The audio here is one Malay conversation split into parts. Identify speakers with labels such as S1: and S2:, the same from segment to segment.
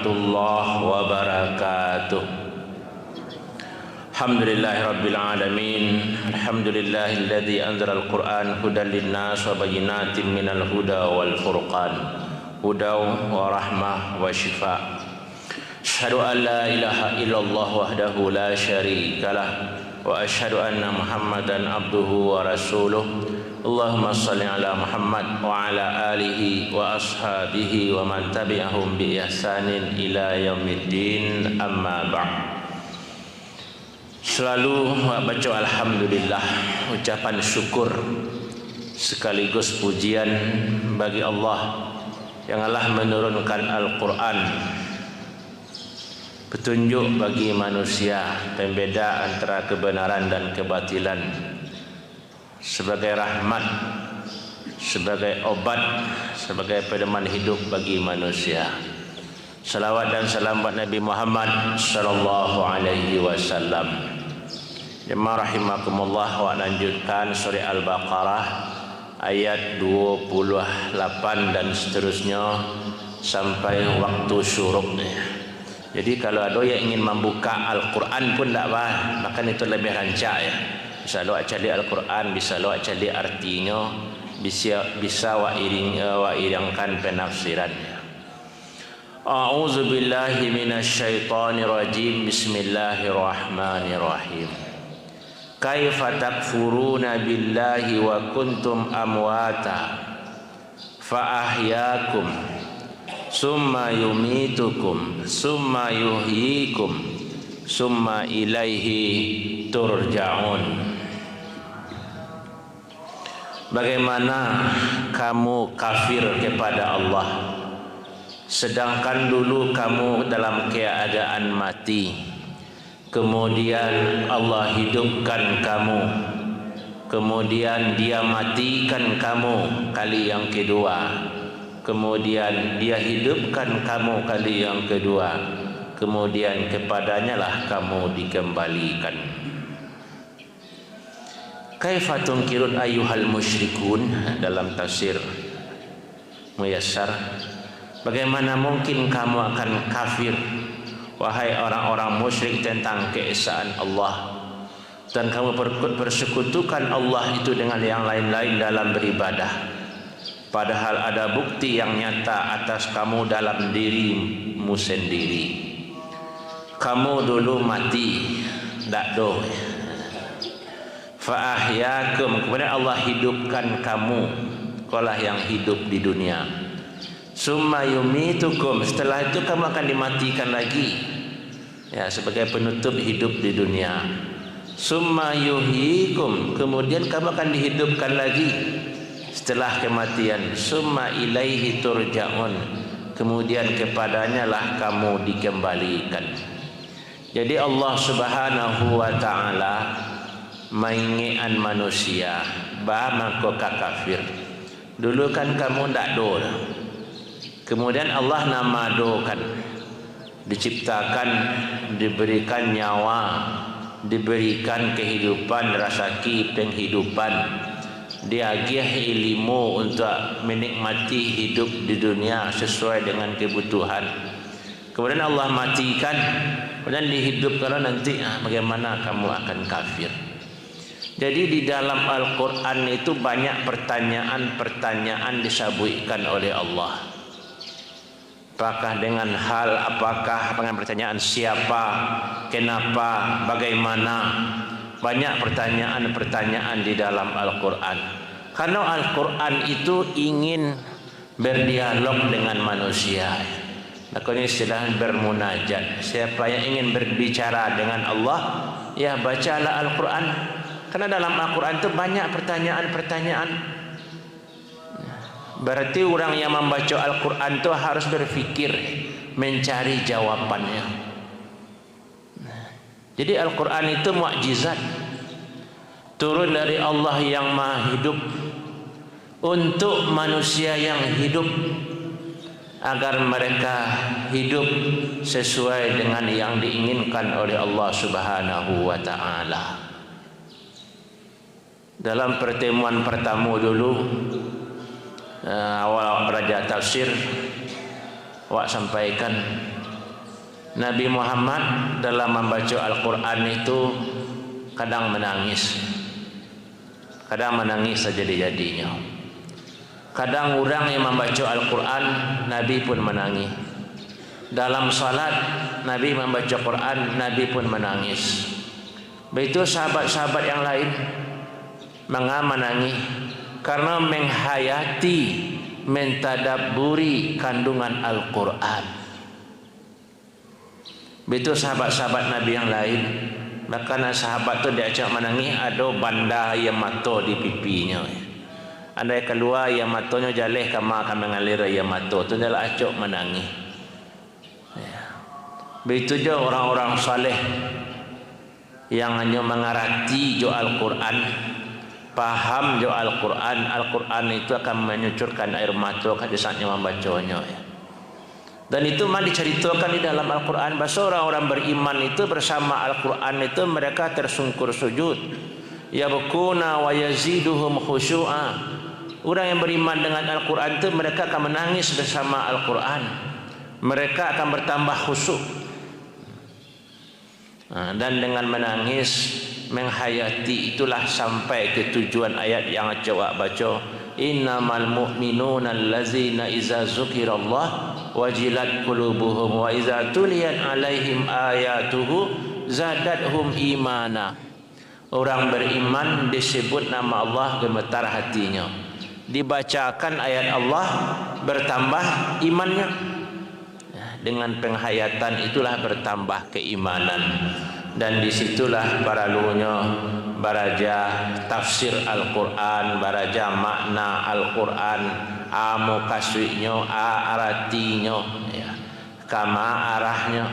S1: warahmatullahi wabarakatuh. Alhamdulillahirabbil alamin. Alhamdulillahilladzi anzala al-Qur'an hudan linnas wa bayyinatin minal huda wal furqan. Hudaw wa rahmah wa shifa. Asyhadu an la ilaha illallah wahdahu la syarikalah wa asyhadu anna Muhammadan abduhu wa rasuluh. Allahumma salli ala Muhammad wa ala alihi wa ashabihi wa man tabi'ahum bi ihsanin ila yaumiddin, amma ba'd. Selalu baca alhamdulillah, ucapan syukur sekaligus pujian bagi Allah yang Allah menurunkan Al-Quran, petunjuk bagi manusia, pembeda antara kebenaran dan kebatilan, sebagai rahmat, sebagai obat, sebagai pedoman hidup bagi manusia. Salawat dan salam buat Nabi Muhammad sallallahu alaihi wasallam. Jemaah rahimakumullah, wa lanjutkan surah Al-Baqarah ayat 28 dan seterusnya sampai waktu syuruk. Jadi kalau ada yang ingin membuka Al-Quran pun tak apa, maka itu lebih rancak ya. Bisa awak cari Al-Quran, bisa awak cari artinya, bisa awak iringkan penafsirannya. A'udzu billahi minasyaitonir rajim. Bismillahirrahmanirrahim. Kaifa takfuruna billahi wa kuntum amwata fa ahyaakum summa yumitukum summa yuhyikum summa ilaihi turja'un. Bagaimana kamu kafir kepada Allah sedangkan dulu kamu dalam keadaan mati, kemudian Allah hidupkan kamu, kemudian Dia matikan kamu kali yang kedua, kemudian Dia hidupkan kamu kali yang kedua, kemudian kepadanya lah kamu dikembalikan. Kaifa tunkirun ayyuhal musyrikun, dalam tafsir Muyassar, bagaimana mungkin kamu akan kafir wahai orang-orang musyrik tentang keesaan Allah, dan kamu persekutukan Allah itu dengan yang lain-lain dalam beribadah, padahal ada bukti yang nyata atas kamu dalam dirimu sendiri. Kamu dulu mati, tak do. Fa ahyakum, kemudian Allah hidupkan kamu, kaulah yang hidup di dunia. Summa yumitukum, setelah itu kamu akan dimatikan lagi ya, sebagai penutup hidup di dunia. Summa yuhyikum, kemudian kamu akan dihidupkan lagi setelah kematian. Summa ilaihi turja'un, kemudian kepadanya lah kamu dikembalikan. Jadi Allah Subhanahu wa ta'ala maingian manusia bah mangko kafir. Dulu kan kamu ndak do, kemudian Allah nama dokan, diciptakan, diberikan nyawa, diberikan kehidupan, rasaki penghidupan, diagih ilmu untuk menikmati hidup di dunia sesuai dengan kebutuhan. Kemudian Allah matikan, kemudian dihidupkan nanti, bagaimana kamu akan kafir? Jadi di dalam Al-Quran itu banyak pertanyaan-pertanyaan disabuikan oleh Allah. Apakah dengan hal, apakah dengan pertanyaan siapa, kenapa, bagaimana. Banyak pertanyaan-pertanyaan di dalam Al-Quran. Karena Al-Quran itu ingin berdialog dengan manusia. Makanya istilah bermunajat. Siapa yang ingin berbicara dengan Allah, ya bacalah Al-Quran. Karena dalam Al-Quran itu banyak pertanyaan-pertanyaan. Berarti orang yang membaca Al-Quran itu harus berfikir, mencari jawabannya. Jadi Al-Quran itu mukjizat, turun dari Allah yang Maha Hidup untuk manusia yang hidup, agar mereka hidup sesuai dengan yang diinginkan oleh Allah Subhanahu wa ta'ala. Dalam pertemuan pertama dulu, awal belajar tafsir, awak sampaikan Nabi Muhammad dalam membaca Al-Quran itu kadang menangis, sejadi-jadinya. Kadang orang yang membaca Al-Quran, Nabi pun menangis. Dalam salat, Nabi membaca Quran, Nabi pun menangis. Begitu sahabat-sahabat yang lain menangis karena menghayati, mentadabburi kandungan Al-Quran. Begitu sahabat-sahabat Nabi yang lain, bahkan sahabat tu diajak menangis, ada banda yang mata di pipinya. Andai keluar yang matanya jaleh kama akan mengalir yang mata tu dia ajak menangis. Begitu juga orang-orang saleh yang hanya mengarati jo Al-Quran, paham jo Al-Quran. Al-Quran itu akan menyucurkan air mata pada saatnya membacanya. Dan itu malah diceritakan di dalam Al-Quran bahwa orang-orang beriman itu bersama Al-Quran itu mereka tersungkur sujud. Yabkuna wa yaziduhum khusyu'a. Orang yang beriman dengan Al-Quran itu mereka akan menangis bersama Al-Quran. Mereka akan bertambah khusyuk. Dan dengan menangis, menghayati, itulah sampai ke tujuan ayat yang coba baca. Innamal mu'minuna allazina iza zukirallah wajilat qulubuhum wa iza tuliyat alaihim ayatuhu zadathum imana. Orang beriman disebut nama Allah, gemetar hatinya. Dibacakan ayat Allah, bertambah imannya. Dengan penghayatan itulah bertambah keimanan. Dan disitulah paralunya baraja tafsir Al-Quran, baraja makna Al-Quran, amu kaswinya, aratinya, ya, kama arahnya.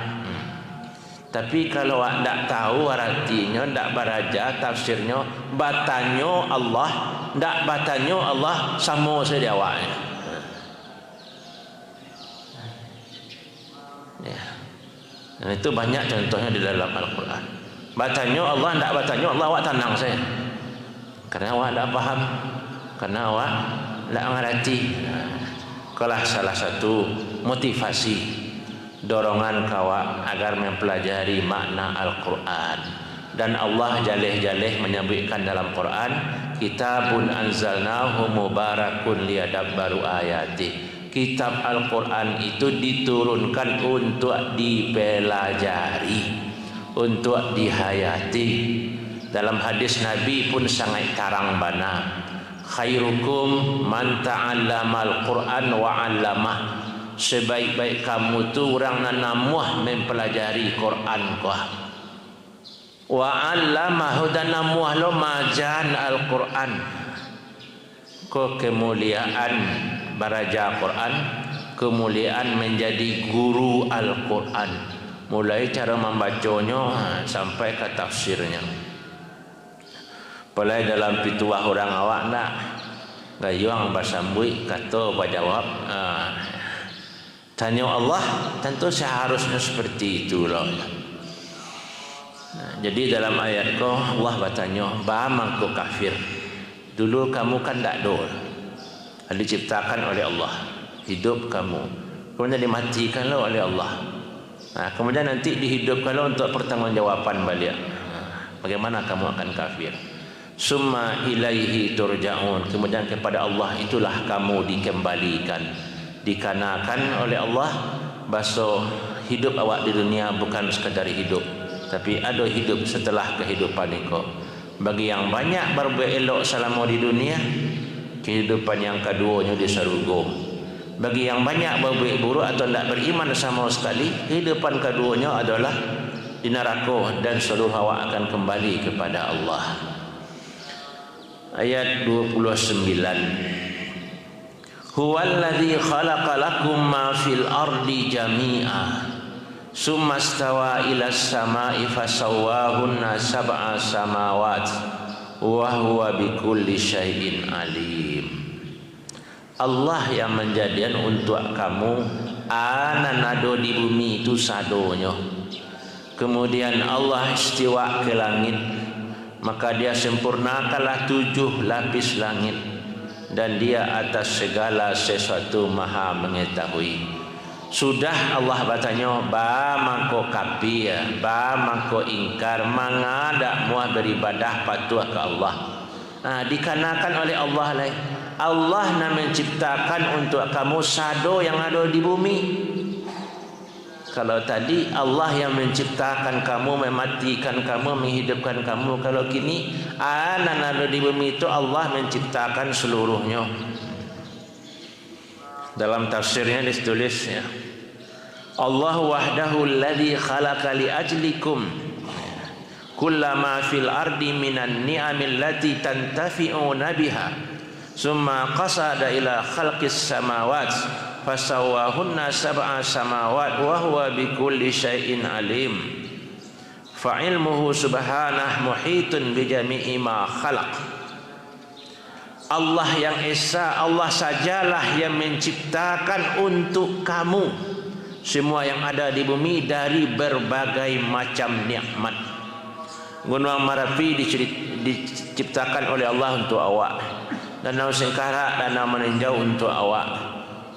S1: Tapi kalau tidak tahu aratinya, tidak baraja tafsirnya, batanyo Allah, tidak batanyo Allah, sama saja awaknya. Ya. Dan itu banyak contohnya di dalam Al-Quran. Bacanya Allah, tidak bacanya Allah, awak tenang saya. Karena awak tidak paham, karena awak tidak mengerti. Itulah salah satu motivasi dorongan kawak agar mempelajari makna Al-Quran. Dan Allah jaleh-jaleh menyebutkan dalam Quran, kitabun anzalnahu mubarakun liyadabbaru ayati. Kitab Al-Quran itu diturunkan untuk dipelajari, untuk dihayati. Dalam hadis Nabi pun sangat tarang bana, khairukum man ta'allamal Quran wa 'allamah. Sebaik-baik kamu tu orang namuah mempelajari Quran kah, wa 'allamah, dan namuah lo majan Al-Quran. Ko kemuliaan baraja Quran, kemuliaan menjadi guru Al-Quran, mulai cara membacanya sampai ke tafsirnya. Mulai dalam pituah orang awak nak gayung basambui kata jawab, tanya Allah, tentu seharusnya seperti itu loh. Jadi dalam ayat ko Allah bertanya, bamangku kafir. Dulu kamu kan tak ada, diciptakan oleh Allah, hidup kamu, kemudian dimatikan oleh Allah. Kemudian nanti dihidupkan untuk pertanggungjawaban balik. Bagaimana kamu akan kafir? Summa ilaihi turja'un. Kemudian kepada Allah itulah kamu dikembalikan. Dikarenakan oleh Allah bahwa hidup awak di dunia bukan sekadar hidup, tapi ada hidup setelah kehidupan itu. Bagi yang banyak berbuat elok selama di dunia, kehidupan yang keduanya di surga. Bagi yang banyak berbuat buruk atau tidak beriman sama sekali, kehidupan keduanya adalah di neraka dan seluruh awak akan kembali kepada Allah. Ayat 29. Huwallazi khalaqa lakum ma fil ardi jami'a summa stawa ila samai fasawwahunna sab'a samawat wa huwa bikulli syai'in alim. Allah yang menjadikan untuk kamu ananado di bumi itu sadonya. Kemudian Allah istiwa ke langit, maka dia sempurnakanlah 7 lapis langit, dan dia atas segala sesuatu maha mengetahui. Sudah Allah bertanya, ba mangko kafir, ba mangko ingkar, mangada muah beribadah patuh ke Allah. Dikarenakan oleh Allah lah. Allah nak menciptakan untuk kamu sado yang ada di bumi. Kalau tadi Allah yang menciptakan kamu, mematikan kamu, menghidupkan kamu. Kalau kini anak ada di bumi itu Allah menciptakan seluruhnya. Dalam tafsirnya ditulis ya, Allah wahdahu alladhi khalaqa li ajlikum kullama fil ardi minan ni'amil lati tantafi'una biha summa qasada ila khalqis samawat fasawwahunna sab'a samawat wa huwa bikulli syai'in alim fa ilmuhu subhanahu muhitun bi jami'i ma khalaq. Allah yang Esa, Allah sajalah yang menciptakan untuk kamu semua yang ada di bumi dari berbagai macam nikmat. Gunung Merapi diciptakan oleh Allah untuk awak. Danau Sengkara, danau meninjau untuk awak.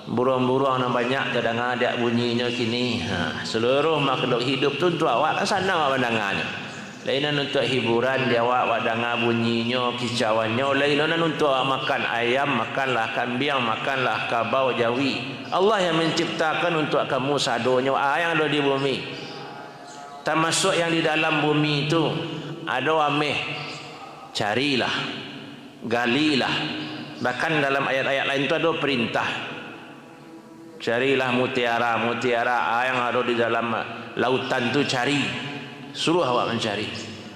S1: Burung-burung yang banyak kadang ada bunyinya kini. Seluruh makhluk hidup tu untuk awak, kan senang awak mendengarnya. Lainan untuk hiburan dia awak dengar bunyinya, kicauannya. Lainan untuk makan ayam, makanlah kambing, makanlah kabau jawi. Allah yang menciptakan untuk kamu sadonya yang ada di bumi. Termasuk yang di dalam bumi itu ada ameh, carilah, galilah. Bahkan dalam ayat-ayat lain itu ada perintah. Carilah mutiara, mutiara yang ada di dalam lautan tu cari. Suruh awak mencari.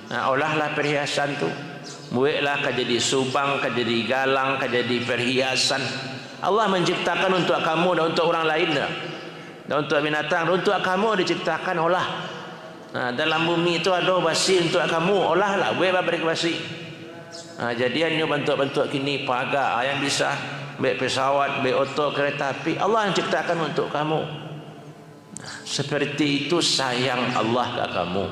S1: Olahlah perhiasan tu. Buatlah ke jadi subang, ke jadi galang, ke jadi perhiasan. Allah menciptakan untuk kamu dan untuk orang lain dah. Dan untuk binatang, untuk kamu diciptakan olah. Dalam bumi itu ada basi untuk kamu, olahlah, buatlah beri basi. Jadiannya bentuk-bentuk kini pagar yang bisa baik pesawat, baik oto, kereta api. Allah yang ciptakan untuk kamu. Seperti itu sayang Allah ke kamu.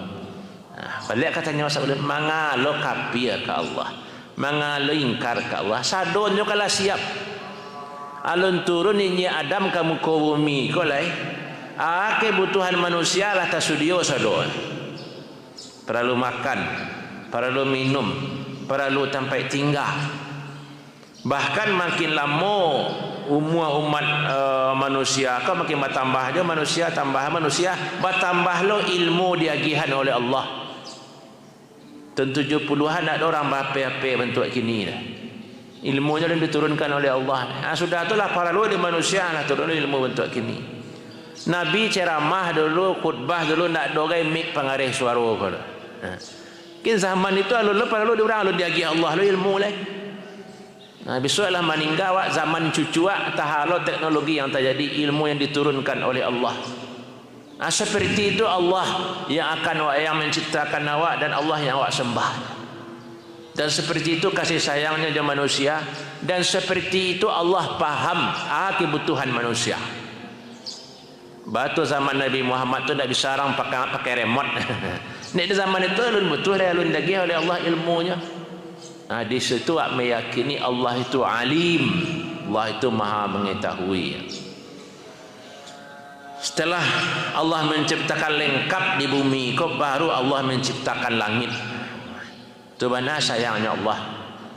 S1: Balik katanya Rasulullah, mangalo kafir ke Allah, mangalo ingkar ke Allah. Sadonyo kalau siap. Alun turun ini Adam kamu ke bumi kolai. Kebutuhan manusia lah tasudio sadon. Perlu makan, perlu minum, perlu tempat tinggal. Bahkan makin lama umur umat manusia kau makin bertambah dia manusia, tambah manusia, bertambah lo ilmu diagihan oleh Allah. Tentu 70-an ada orang berapa-apa bentuk kini dah. Ilmunya yang diturunkan oleh Allah. Sudah itulah para lu di manusia lah turun ilmu bentuk kini. Nabi ceramah dulu, khutbah dulu nak dogai mik pengarih suara kalau. Kin zaman itu lalu para lu di orang lu diagih Allah lu ilmu lah. Besoklah meninggal awak zaman cucu awak tahalo teknologi yang terjadi, ilmu yang diturunkan oleh Allah. Seperti itu Allah yang akan yang menciptakan awak dan Allah yang awak sembah. Dan seperti itu kasih sayangnya dia manusia, dan seperti itu Allah paham kebutuhan manusia. Batu zaman Nabi Muhammad tu tak bisa orang pakai remote. Nek di zaman itu alun betul alun dagih oleh Allah ilmunya. Di situ awak meyakini Allah itu alim, Allah itu maha mengetahui. Setelah Allah menciptakan lengkap di bumi, kok baru Allah menciptakan langit. Itu mana sayangnya Allah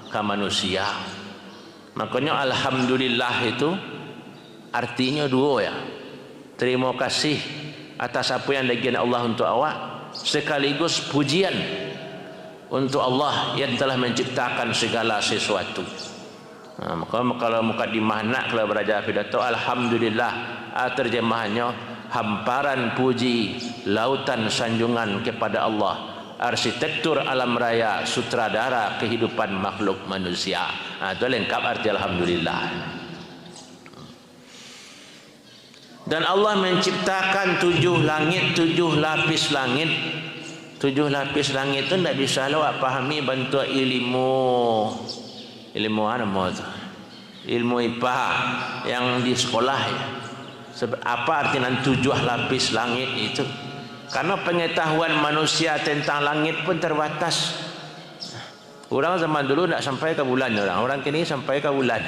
S1: ke manusia. Makanya alhamdulillah itu artinya dua ya. Terima kasih atas apa yang diagian Allah untuk awak, sekaligus pujian untuk Allah yang telah menciptakan segala sesuatu. Maka kalau mukadimah nak kalau belajar pidato, alhamdulillah terjemahannya hamparan puji lautan sanjungan kepada Allah, arsitektur alam raya, sutradara kehidupan makhluk manusia. Itu lengkap arti alhamdulillah. Dan Allah menciptakan 7 langit, 7 lapis langit. 7 lapis langit itu tidak bisa awak pahami bentuk ilmu apa tu? Ilmu IPA yang di sekolah ya. Apa arti 7 lapis langit itu? Karena pengetahuan manusia tentang langit pun terbatas. Orang zaman dulu tak sampai ke bulan orang kini sampai ke bulan.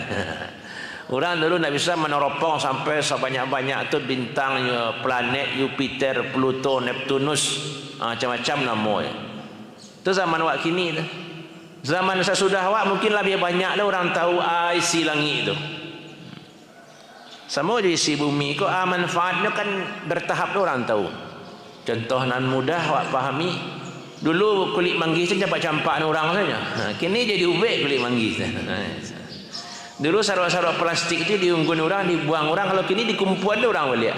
S1: Orang dulu tak bisa meneropong sampai sebanyak-banyak tu bintangnya, planet Jupiter, Pluto, Neptunus, macam-macam namanya. Itu zaman awak kini tu. Zaman sesudah awak mungkin lebih banyak lah orang tahu isi langit itu. Sama je isi bumi ko manfaatnya kan bertahap tu orang tahu. Contoh nan mudah awak fahami. Dulu kulit manggis tu campak-campak orang saja. Kini jadi ubek kulit manggis. Dulu saruk-saruk plastik itu diunggun orang, dibuang orang. Kalau kini dikumpuan orang balik.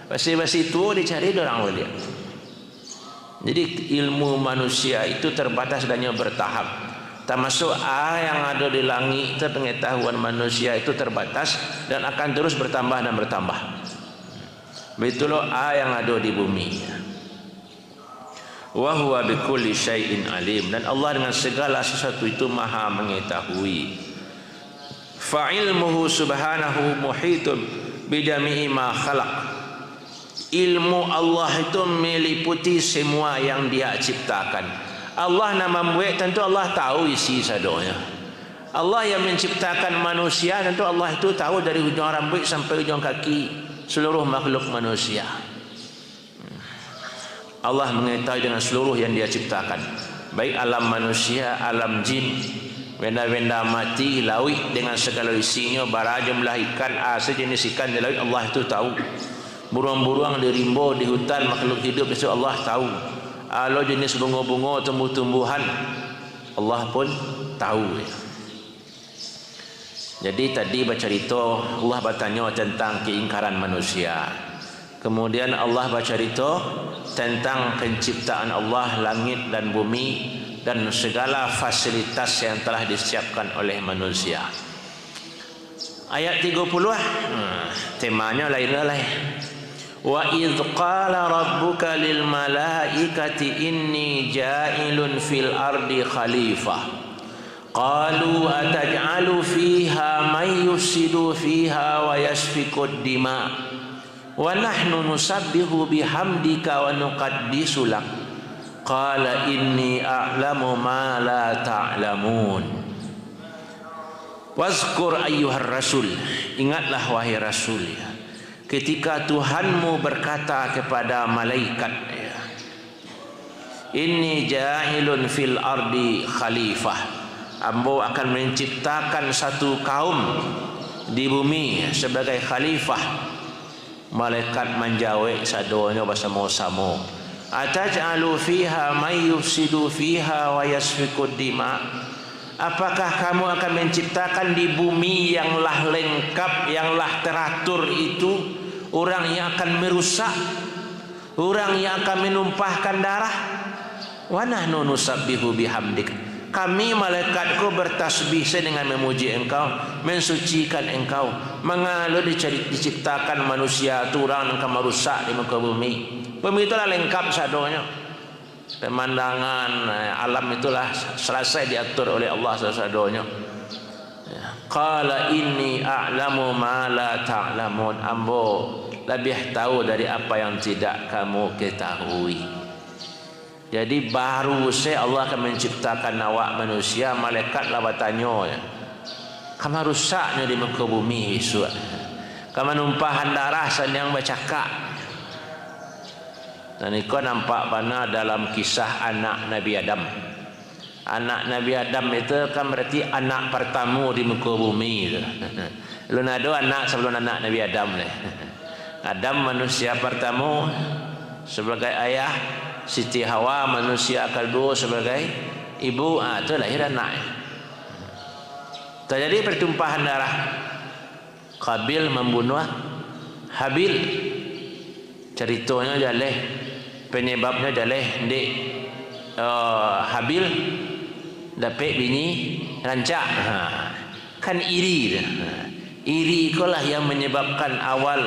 S1: Basi-basi tua dicari orang balik. Jadi ilmu manusia itu terbatas dan bertahap. Termasuk yang ada di langit itu, pengetahuan manusia itu terbatas dan akan terus bertambah dan bertambah. Begitulah yang ada di bumi. Wa huwa bikulli syai'in alim, dan Allah dengan segala sesuatu itu maha mengetahui. Fa'ilmuhu subhanahu muhitun bidami'i ma khalaq. Ilmu Allah itu meliputi semua yang dia ciptakan. Allah nama membuat, tentu Allah tahu isi sadonya. Allah yang menciptakan manusia, tentu Allah itu tahu dari ujung rambut sampai ujung kaki seluruh makhluk manusia. Allah mengetahui dengan seluruh yang dia ciptakan, baik alam manusia, alam jin, benda-benda mati, laut dengan segala isinya, bara jumlah ikan, sejenis ikan di laut, Allah itu tahu. Burung-burung di rimba, di hutan, makhluk hidup itu Allah tahu. Kalau jenis bunga-bunga, tumbuh-tumbuhan, Allah pun tahu. Jadi tadi bercerita Allah bertanya tentang keingkaran manusia. Kemudian Allah bercerita tentang penciptaan Allah langit dan bumi dan segala fasilitas yang telah disiapkan oleh manusia. Ayat 30 temanya lain-lain. Wa idh qala rabbuka lil malaikati inni ja'ilun fil ardi khalifah qalu ataj'alu fiha man yufsidu fiha wa yasfiku dima wa nahnu nusabbihu bihamdika wa nuqaddisu lak qala inni a'lamu ma la ta'lamun. Wazkur ayyuhar rasul, ingatlah wahai rasul, ketika Tuhanmu berkata kepada malaikat, inni ja'ilun fil ardi khalifah, ambo akan menciptakan satu kaum di bumi sebagai khalifah. Malaikat menjawab sadonya bersama-sama, ataj'alu fiha may yufsidu fiha wa yasfiku dima, apakah kamu akan menciptakan di bumi yang lah lengkap, yang lah teratur itu orang yang akan merusak, orang yang akan menumpahkan darah? Wa nahnu nusabbihu bihamdik, kami malaikatku bertasbih dengan memuji engkau, mensucikan engkau. Mengalu diciptakan manusia itu orang akan merusak di muka bumi. Bumi itulah lengkap sadonya. Pemandangan alam itulah selesai diatur oleh Allah sadonya. Qala inni a'lamu ma la ta'lamun, ambo lebih tahu dari apa yang tidak kamu ketahui. Jadi baru Allah akan menciptakan awak manusia, malaikat lah bertanya, kamu rusaknya di muka bumi esok, kamu numpahan darah yang bercakap. Dan kau nampak mana dalam kisah anak Nabi Adam. Anak Nabi Adam itu kan berarti anak pertama di muka bumi. Lu ada anak sebelum anak Nabi Adam. Adam manusia pertama sebagai ayah, Siti Hawa manusia kedua sebagai ibu. Itu lahir anak. Terjadi pertumpahan darah. Qabil membunuh Habil. Ceritanya jaleh, penyebabnya jaleh dek Habil dapat bini rancak. Kan iri. Iri itulah yang menyebabkan awal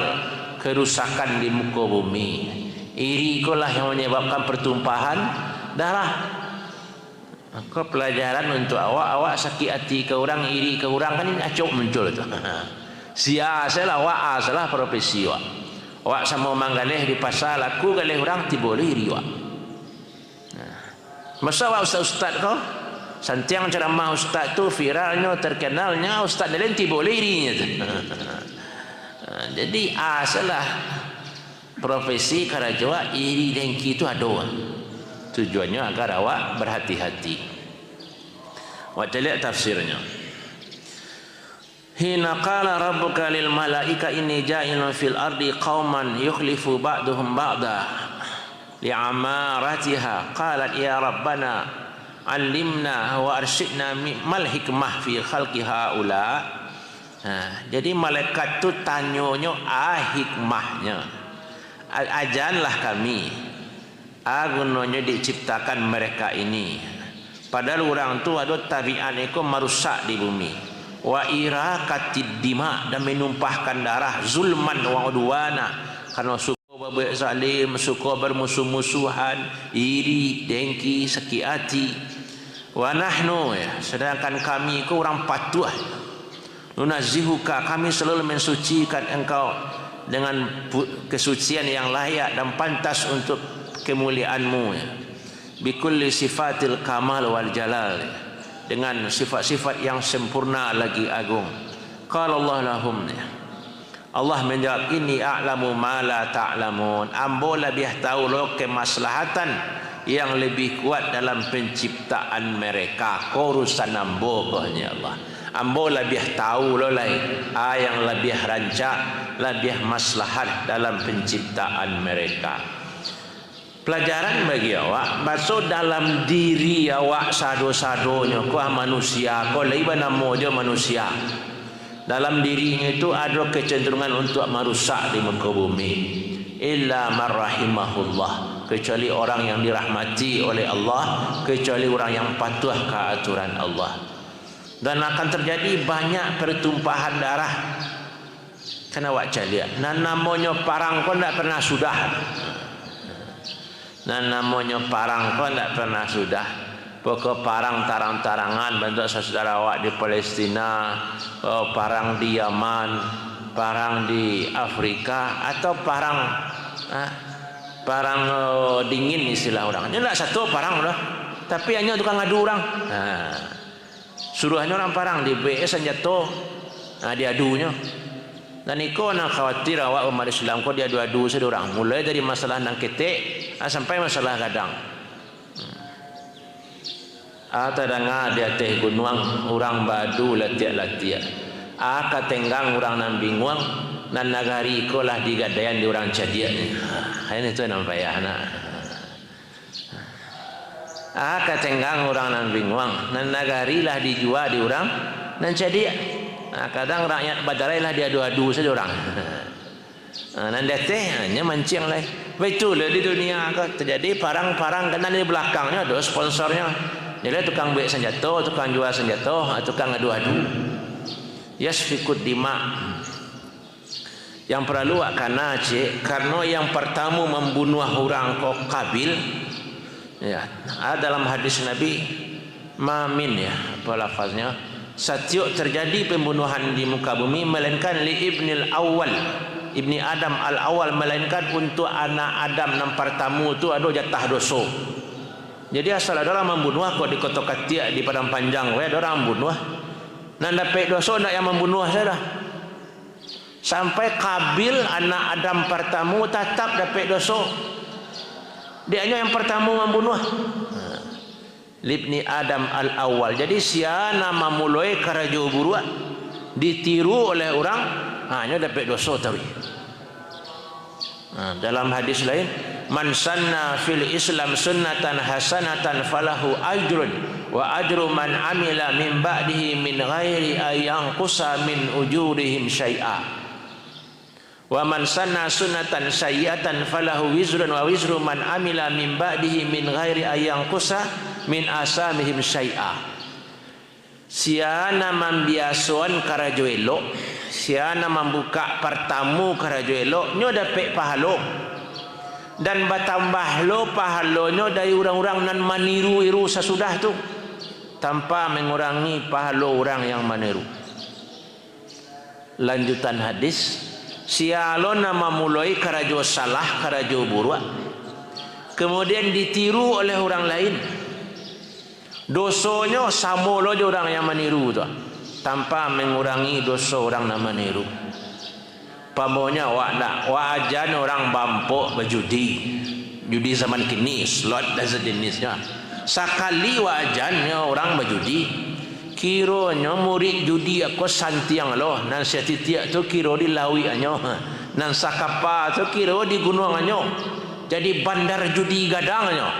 S1: kerusakan di muka bumi. Iri itulah yang menyebabkan pertumpahan darah. Maka pelajaran untuk awak sakit hati ke orang, iri ke orang, kan ini acuk muncul tu. Sia salah awak salah profesi awak. Awak sama manggaleh di pasar laku galeh orang tiba iri awak. Masa awak ustaz kau Santiang ceramah ustaz tu viralnya, terkenalnya ustaz Nelenti boleh dirinya tu. Jadi asalah profesi karajawa iri dengki itu ada. Tujuannya agar awak berhati-hati. Awak lihat tafsirnya. Hina qala rabbuka lil malaika inni ja'ilun fil ardi qauman yukhlifu ba'duhum ba'da li'amaratiha qalat ya rabbana 'allimna wa arsyidna mal hikmah fi khalqi haula. Jadi malaikat tu tanyonyo hikmahnya. Ajanlah kami gunanya diciptakan mereka ini. Padahal orang tu ada tabiat itu merusak di bumi. Wa irakatid dima, dan menumpahkan darah, zulman wa udwana, karena suka berbuat zalim, suka bermusuh-musuhan, iri, dengki, sakit hati. Wa nahnu, sedangkan kami itu orang patuh. Nunazihuka, kami selalu mensucikan engkau dengan kesucian yang layak dan pantas untuk kemuliaanmu, bikulli sifatil kamal wal jalal, dengan sifat-sifat yang sempurna lagi agung. Qala Allah lahum, Allah menjawab, ini a'lamu ma la ta'lamun, ambo lebih tahu lo kemaslahatan yang lebih kuat dalam penciptaan mereka. Urusan ambo bahnya Allah, ambo lebih tahu lo lain yang lebih rancak, lebih maslahat dalam penciptaan mereka. Pelajaran bagi awak, masuk dalam diri awak sado-sadonya kau manusia, kau lebih nama dia manusia. Dalam dirinya itu ada kecenderungan untuk merusak di muka bumi. Illa marrahimahullah, kecuali orang yang dirahmati oleh Allah, kecuali orang yang patuh ke aturan Allah. Dan akan terjadi banyak pertumpahan darah. Karena awak lihat, namanya parang kau tidak pernah sudah. Dan namanya parang kau tidak pernah sudah. Pokok parang tarang-tarangan bentuk saudara awak di Palestina, parang di Yaman, parang di Afrika, atau parang dingin istilah orang. Ini tidak satu parang dah, tapi hanya tukang adu orang. Suruhnya orang parang di BS senjata, diadunya. Dan iko nak khawatir awak umat Islam kau diadu-adu seorang. Mulai dari masalah nang ketek sampai masalah gadang. Tadanga dia teh gunung orang badu latiak-latiak. Katenggang orang nang bingung dan nagari iko lah digadayan di orang cadia. Ini tu nampak ya anak. Katenggang orang nang bingung dan nagari lah dijual di orang nan cadia. Kadang rakyat badarai lah dia adu-adu saja orang. Nanda teh hanya mancing lah. Betul di dunia terjadi parang-parang kena di belakangnya ada sponsornya. Dia tukang beli senjata, tukang jual senjata, tukang adu-adu. Yasfikut dima. Yang perlu karena yang pertama membunuh orang kok Kabil. Ya, dalam hadis Nabi mamin ya, apa lafaznya? Setiap terjadi pembunuhan di muka bumi melainkan li ibnil awal, ibni Adam al awal, melainkan untuk anak Adam yang pertama itu ada jatah dosa. Jadi asal ada orang membunuh kok di kota Katiak di Padang Panjang, ada orang membunuh, nan dapat dosa nak yang membunuh saja. Sampai Kabil anak Adam pertama tetap dapat dosa. Dia hanya yang pertama membunuh. Libni Adam al-awwal. Jadi siana memulai karajo buruk ditiru oleh orang, hanya dapat dosa tadi. Dalam hadis lain, man sanna fil Islam sunnatan hasanatan falahu ajrun wa ajru man amila min ba'dihi min ghairi ayanqusa min ujurihim syai'a. Wa man sanna sunnatan sayyi'atan falahu wizrun wa wizru man amila min ba'dihi min ghairi ayanqusa min asamihim syai'a. Siana membiasuan karajo elok, siana membuka pertamu karajo elok, nyo dapat pahala. Dan bertambah lo pahalanya dari orang-orang nan maniru-iru sesudah tu, tanpa mengurangi pahala orang yang maniru. Lanjutan hadis, sialona memulai karajo salah, karajo buruk, kemudian ditiru oleh orang lain, Dosanya sama lo je orang yang meniru tu, tanpa mengurangi dosa orang yang meniru. Pamonya wak ajan orang bampuk berjudi, judi zaman kini, slot dan sejenisnya. Sekali wak ajannya orang berjudi, kiranya murid judi aku santiang loh, nan setiap tu kira di lawi anyo, nan sakapa tu kira di gunung anyo, jadi bandar judi gadangnya.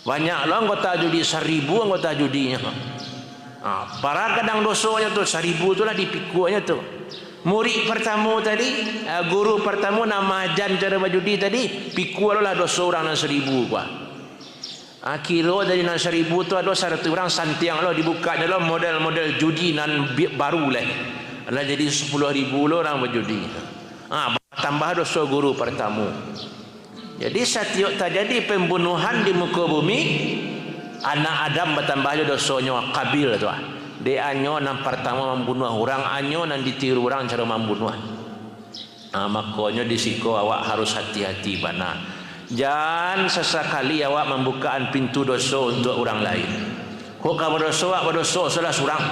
S1: Banyak loh anggota judi, 1000 anggota judinya. Para kadang dosanya tu 1000 tu lah dipikuannya tu. Murid pertama tadi, guru pertama nama ajan cara berjudi tadi, pikul lah dosa orang nan 1000 gua. Kira dari nan 1000 tu ada 100 orang santiang lo dibuka dalam model-model judi nan baru lah. Lah jadi 10.000 orang berjudi. Tambah dosa guru pertama. Jadi setiap terjadi pembunuhan di muka bumi, anak Adam bertambah dosanya Qabil tu. Dia anyo nan pertama membunuh orang, anyo nan ditiru orang cara membunuh. Makanya disiko awak harus hati-hati bana. Jangan sesekali awak membukaan pintu dosa untuk orang lain. Kok kamu berdosa salah seorang.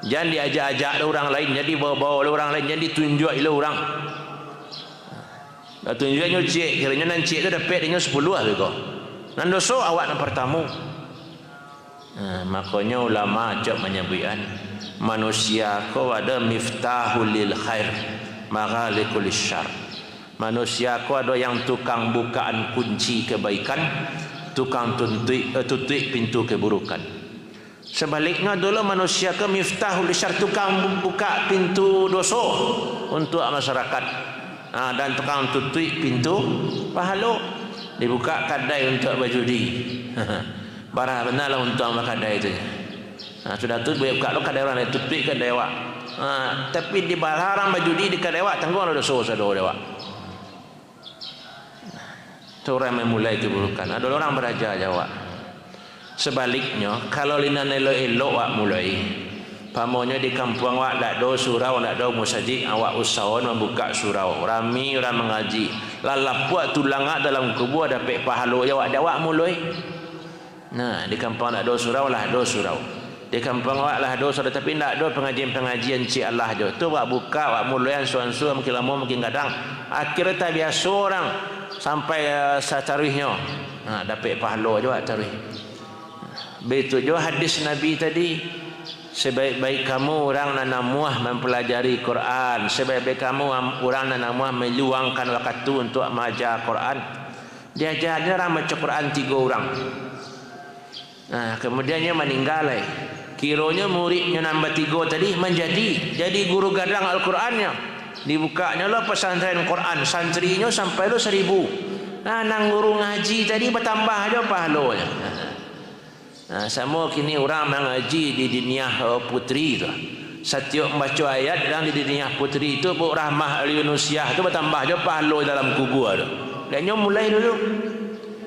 S1: Jangan diajak-ajak orang lain, jadi bawa-bawa orang lain, jadi tunjuk ilah orang. Tunjuknya cik, kiranya nan cik tu dapat dengan 10 lah kau. Nan dosa awak nan pertama. Makanya ulama ajak menyebutkan manusia kau ada miftahul lil khair maghalikul syarr. Manusia kau ada yang tukang bukaan kunci kebaikan, tukang tutup pintu keburukan. Sebaliknya dulu manusia ke miftahul syarr, tukang buka pintu dosa untuk masyarakat, dan tukang tutup pintu pahala, dibuka kedai untuk berjudi. Barang benarlah untuk amal kadai itu. Sudah tu boleh buka lo kadai orang lain, tutup kadai awak. Tapi di barang berjudi di kadai awak, tanggung ada dosa awak. Tu orang memulai keburukan. Ada orang beraja awak. Sebaliknya, kalau lina elok-elok awak mulai, pamonya di kampung awak tak ada surau, tak ada musajid, awak usahawan membuka surau. Rami orang mengaji. Lalapuak tulang dalam kubur dapat pahala awak mulai. Nah, di kampung nak ada surau lah, ada surau. Di kampung awak lah ada surau, tapi tak ada pengajian-pengajian cik Allah je. Tu awak buka, awak mulayan suan-suan makin lama makin kadang. Akhirnya tak biasa orang sampai setarihnya. Dapat pahala je awak tarih. Begitu juga hadis Nabi tadi. Sebaik-baik kamu orang nanamuah mempelajari Quran. Sebaik-baik kamu orang nanamuah meluangkan waktu untuk mengajar Quran. Dia ajarnya orang baca Quran 3 orang. Kemudiannya meninggal. Kiranya muridnya nambah 3 tadi jadi guru gadang Al-Qurannya. Dibukanya lo pesantren Quran, santrinya sampai lo 1000. Nang guru ngaji tadi bertambah aja pahalanya. Sama kini orang mengaji di dunia putri tu. Setiap membaca ayat dalam di dunia putri itu Bu Rahmah Al-Yunusiah tu bertambah aja pahala dalam kubur tu. Dan mulai dulu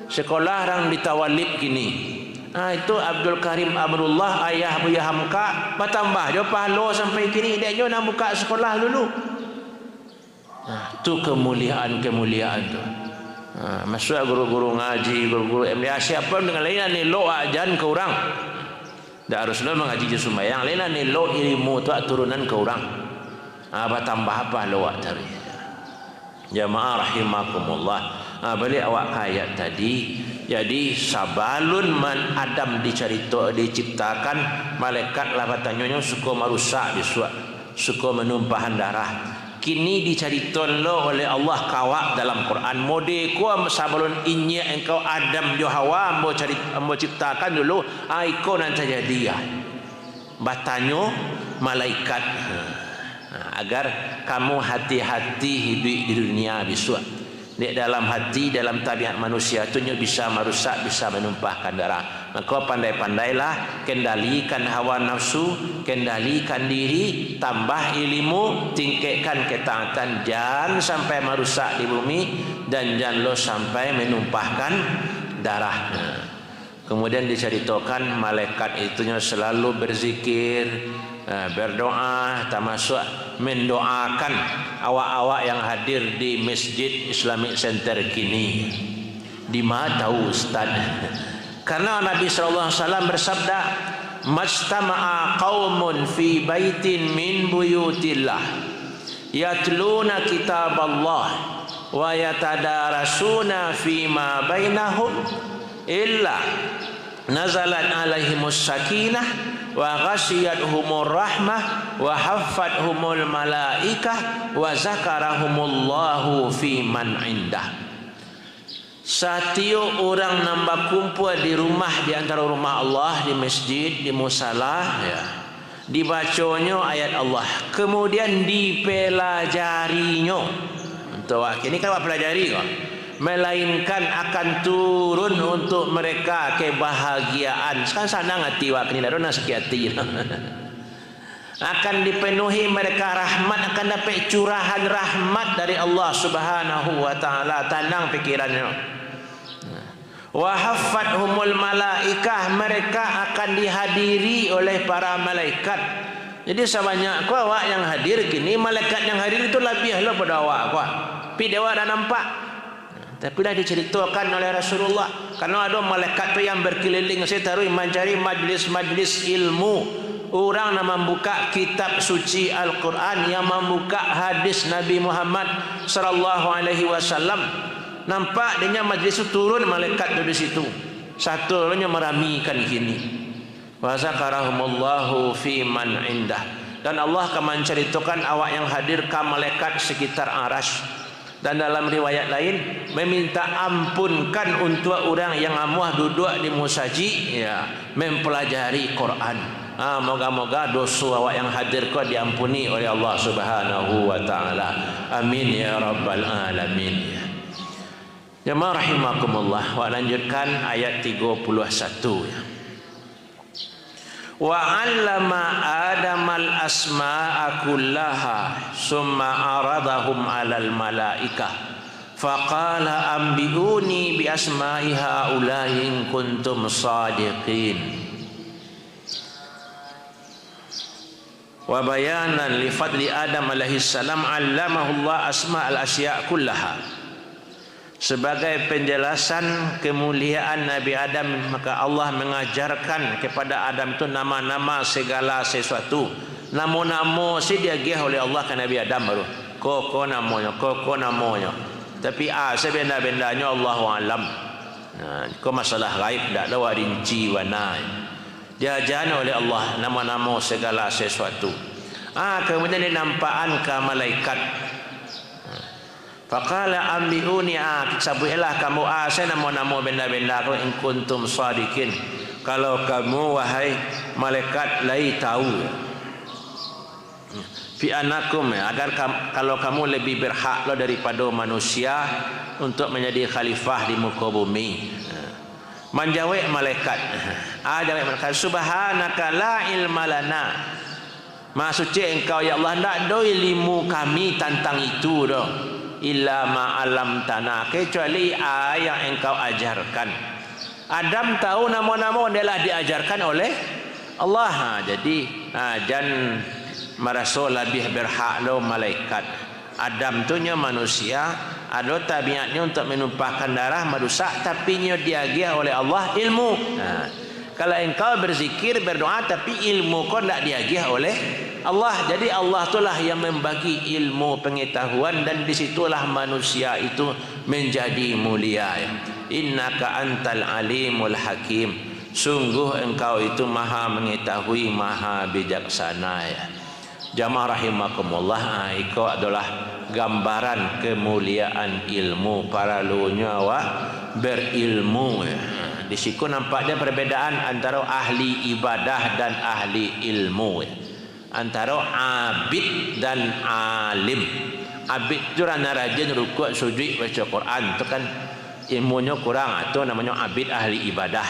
S1: sekolah orang di Tawalib kini. Itu Abdul Karim Amrullah ayah Buya Hamka bertambah je pahala sampai kini. Dia nak buka sekolah dulu. Tu kemuliaan tu. Masuk guru-guru ngaji, guru-guru MDA siapa dengan lain ni lo ajan ke orang. Dak haruslah mengaji je sembahyang, lain ni lo ilmu tu turunan ke orang. Bertambah apa lo tadi. Jamaah rahimakumullah. Balik awak ayat tadi. Jadi sabalun man Adam diciptakan, malaikat lah katanya suka merusak suka menumpahan darah. Kini diceritakan oleh Allah kawak dalam Quran. Mode ku sabalun inya engkau Adam jo Hawa ambo ciptakan dulu, iko nan terjadi ya. Batanyo malaikat agar kamu hati-hati hidup di dunia besok. Di dalam hati, dalam tabiat manusia itu bisa merusak, bisa menumpahkan darah. Maka pandai-pandailah kendalikan hawa nafsu, kendalikan diri, tambah ilmu, tingkatkan ketaatan, jangan sampai merusak di bumi dan jangan lo sampai menumpahkan darah. Kemudian diceritakan malaikat itunya selalu berzikir, berdoa, termasuk mendoakan awak-awak yang hadir di Masjid Islamic Center kini. Di mana tahu Ustaz? Karena Nabi SAW bersabda, "Majtama'a qaumun fi baitin min buyutillah yatluna kitaballah wa yatadarasuna fima bainahum illa nazalat alaihimus sakinah wa ghasyiyatuhumur rahmah wa haffathumul malaikah wa zakarahumullahu fi man indah." Setiap orang nambah kumpul di rumah, di antara rumah Allah, di masjid, di musalah, ya, dibacanya ayat Allah, kemudian dipelajarinya. Untuk ini kan apa pelajari kok? Melainkan akan turun untuk mereka kebahagiaan. Sekarang sana ngati wak ni darona sekiati. Akan dipenuhi mereka rahmat, akan dapat curahan rahmat dari Allah Subhanahu wa taala. Tenang pikirannya. Wa haffathumul malaikah, mereka akan dihadiri oleh para malaikat. Jadi sebanyak kau awak yang hadir kini, malaikat yang hadir itu lebih lah pada awak kau. Tapi dewa dah nampak. Tapi dah diceritakan oleh Rasulullah, karena ada malaikat tu yang berkeliling setarui mencari majlis-majlis ilmu. Orang yang membuka kitab suci Al-Quran, yang membuka hadis Nabi Muhammad sallallahu alaihi wasallam. Nampak dia majlis itu turun malaikat tu di situ. Satu orangnya meramikan kini. Wa zakarahumullahu fi man indah. Dan Allah akan menceritakan awak yang hadir ke malaikat sekitar arasy. Dan dalam riwayat lain meminta ampunkan untuk orang yang amuah duduk di musaji, ya, mempelajari Quran. Moga-moga dosa awak yang hadir kau diampuni oleh Allah Subhanahu wa taala. Amin ya rabbal alamin. Jemaah rahimakumullah, wa lanjutkan ayat 31. Wa 'allama Adamal asma'a kullaha summa aradahum 'alal malaikah faqala ambiuni bi asma'i haula'i in kuntum shadiqin. Wa bayanan li fadli Adam alaihi salam 'allamahu Allah asma'al asya' kullaha. Sebagai penjelasan kemuliaan Nabi Adam, maka Allah mengajarkan kepada Adam itu nama-nama segala sesuatu. Nama-nama si dia gih oleh Allah ke Nabi Adam baru. Koko namanya. Tapi sebenda-bendanya Allahu alam. Kau masalah gaib tak ada rinci warna. Diajarkan oleh Allah nama-nama segala sesuatu. Kemudian dinampakkan ke malaikat. Faqala ambiuni, sabuilah kamu saya nama-nama benda-benda kau in kuntum shadiqin. Kalau kamu wahai malaikat lai tahu fi anakum, agar kalau kamu lebih berhak daripada manusia untuk menjadi khalifah di muka bumi. Menjawab malaikat, jawab malaikat, subhanaka la ilma lana. Maksudnya engkau ya Allah tak ada ilmu kami tentang itu dah. Illa ma'alam tanah, kecuali yang engkau ajarkan. Adam tahu nama-nama adalah diajarkan oleh Allah. Jadi jangan merasa lebih berhak lo malaikat. Adam tu nya manusia, ada tabiatnya untuk menumpahkan darah merusak, tapi nya diagia oleh Allah ilmu. Kalau engkau berzikir berdoa tapi ilmu kau tidak diagia oleh Allah. Jadi Allah itulah yang membagi ilmu pengetahuan, dan disitulah manusia itu menjadi mulia. Innaka antal alimul hakim. Sungguh engkau itu maha mengetahui, maha bijaksana. Jamaah rahimakumullah, itu adalah gambaran kemuliaan ilmu. Para nyawa berilmu. Di situ nampaknya perbedaan antara ahli ibadah dan ahli ilmu. Antara abid dan alim. Abid itu rajin rukuk, sujud, baca Quran, itu kan ilmunya kurang, itu namanya abid ahli ibadah.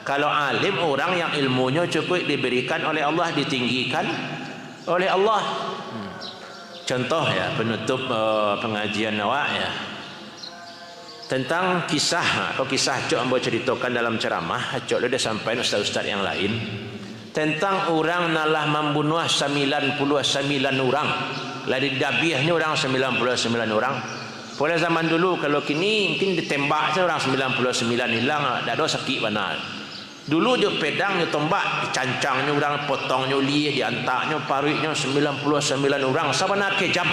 S1: Kalau alim orang yang ilmunya cukup diberikan oleh Allah, ditinggikan oleh Allah. Contoh ya, penutup pengajian awak ya, tentang kisah atau kisah cok ambo ceritakan dalam ceramah, cok dia sampai ustaz-ustaz yang lain tentang orang nalah membunuh 99 orang. Lari dabiahnya orang 99 orang. Pada zaman dulu, kalau kini mungkin ditembak saja orang 99 hilang, tak ada sakit benar. Dulu dia pedang, dia tombak, dicancangnya orang, potongnya uli, diantaknya, pariknya 99 orang. Sama nak kejam.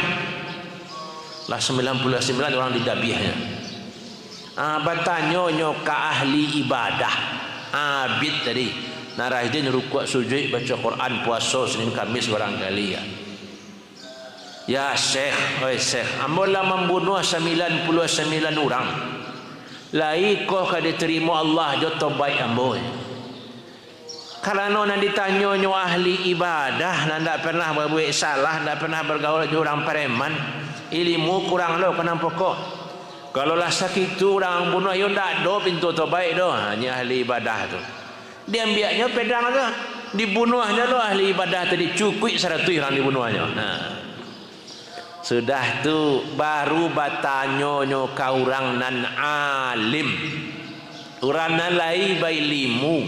S1: Lah 99 orang didabiahnya. Bertanya ke ahli ibadah. Abid tadi. Narahdin rukuk sujud, baca Quran, puasa, Senin Kamis barangkali ya. Ya Syekh, oi Syekh, ambolah membunuh 99 orang. Lai kau kada terima Allah jo tobat ambo. Karena nak ditanya nyo ahli ibadah, nak pernah berbuat salah, nak pernah bergaul dengan orang preman, ilmu kurang lo kenapa kok? Kalau lah sakit tu orang bunuh yo ndak do pintu tobat do, hanya ahli ibadah tu. Dia ambilnya pedang tu, dibunuhnya lo ahli ibadah tadi cukup 100 orang dibunuhnya. Nah. Sudah tu baru bertanya nyo ka orang nan alim. Orang nan lai bailimu.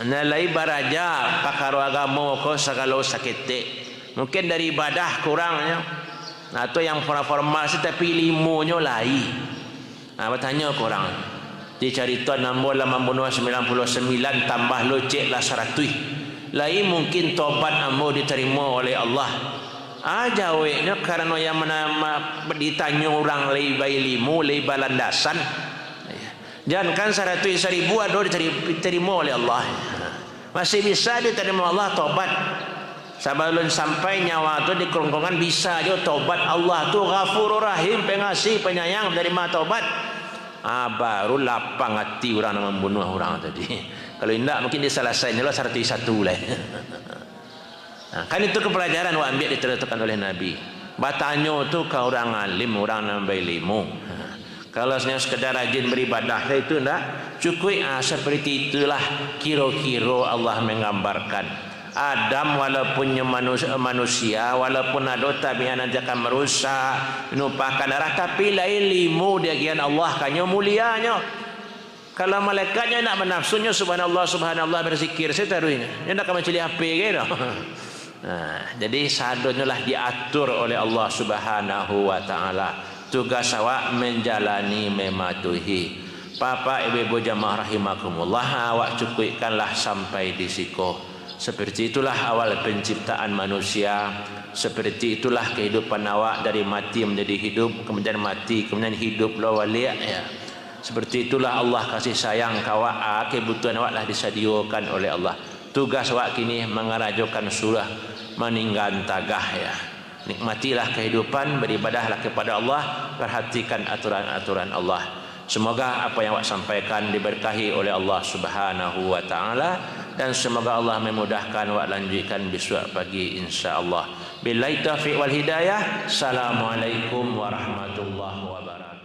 S1: Nan lai baraja pakaro agama ko sagalo sakete. Mungkin dari ibadah kurangnya. Atau yang formal tapi ilmu nyo lai. Bertanya ke orang. Dicari tuan nombor membunuh 99 tambah locek lah 100. Lai mungkin tobat ambo diterima oleh Allah. Jawabnya karena yang ditanya orang lebih ilmu, lebih landasan. Jangan kan 100.000 ada diterima oleh Allah. Masih bisa diterima Allah tobat. Sebelum sampai nyawa tu di kerongkongan bisa je tobat. Allah tu Ghafurur Rahim, pengasih, penyayang, menerima tobat. Baru lapang hati orang yang membunuh orang tadi. Kalau tidak mungkin dia selesainya lah 101 lah. Kan itu kepelajaran yang ambil diteritakan oleh Nabi. Bertanya tu ke orang alim, orang yang berilmu. Kalau sekedar rajin beribadah itu tidak cukup. Seperti itulah kira-kira Allah menggambarkan. Adam walaupun manusia, walaupun ada tabiat nanti akan merusak, menumpahkan darah, tapi lain ilmu dia gian Allah kanyo mulianya. Kalau malaikatnya nak menafsunya subhanallah subhanallah berzikir saya taruhnya. Dia nak mencari HP gitu. Jadi sadonya lah diatur oleh Allah Subhanahu wa taala. Tugas awak menjalani mematuhi. Bapak ibu jamaah rahimakumullah, awak cukupkanlah sampai di siku. Seperti itulah awal penciptaan manusia. Seperti itulah kehidupan awak dari mati menjadi hidup, kemudian mati, kemudian hidup lawalia ya. Seperti itulah Allah kasih sayang kawak, kebutuhan awak lah disediakan oleh Allah. Tugas awak kini mengarajokan surah meninggal tagah ya. Nikmatilah kehidupan, beribadahlah kepada Allah, perhatikan aturan-aturan Allah. Semoga apa yang awak sampaikan diberkahi oleh Allah Subhanahu wa taala, dan semoga Allah memudahkan awak lanjutkan besok pagi insyaallah. Billahi taufiq wal hidayah. Assalamualaikum warahmatullahi wabarakatuh.